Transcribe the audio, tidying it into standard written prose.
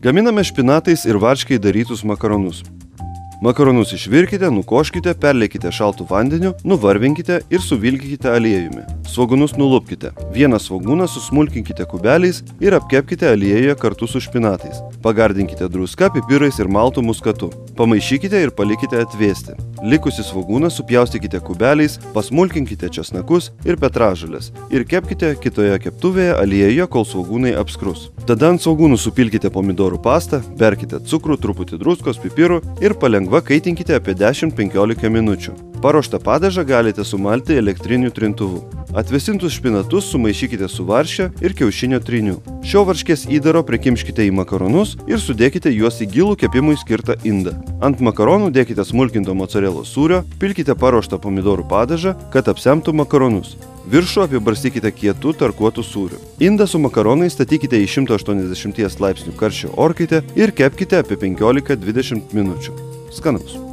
Gaminame špinatais ir varškei darytus makaronus. Makaronus išvirkite, nukoškite, perleikite šaltų vandeniu, nuvarvinkite ir suvilkykite aliejumi. Svogūnus nulupkite. Vieną svogūną susmulkinkite kubeliais ir apkepkite aliejuje kartu su špinatais. Pagardinkite druska, pipirais ir maltų muskatu. Pamaišykite ir palikite atvėsti. Likusį svogūną supjaustykite kubeliais, pasmulkinkite česnakus ir petražoles ir kepkite kitoje keptuvėje aliejuje, kol svogūnai apskrus. Tada ant svogūnų supilkite pomidorų pastą, berkite cukrų, truputį druskos, pipirų ir palengva kaitinkite apie 10-15 minučių. Paruoštą padažą galite sumalti elektriniu trintuvu. Atvėsintus špinatus sumaišykite su varške ir kiaušinio tryniu. Šio varškės įdaro prikimškite į makaronus ir sudėkite juos į gilų kepimui skirtą indą. Ant makaronų dėkite smulkinto mocarelos sūrio, pilkite paruoštą pomidorų padažą, kad apsemtų makaronus. Viršų apibarstykite kietų tarkuotų sūrių. Indą su makaronais statykite į 180 laipsnių karščio orkaitę ir kepkite apie 15-20 minučių. Skanaus!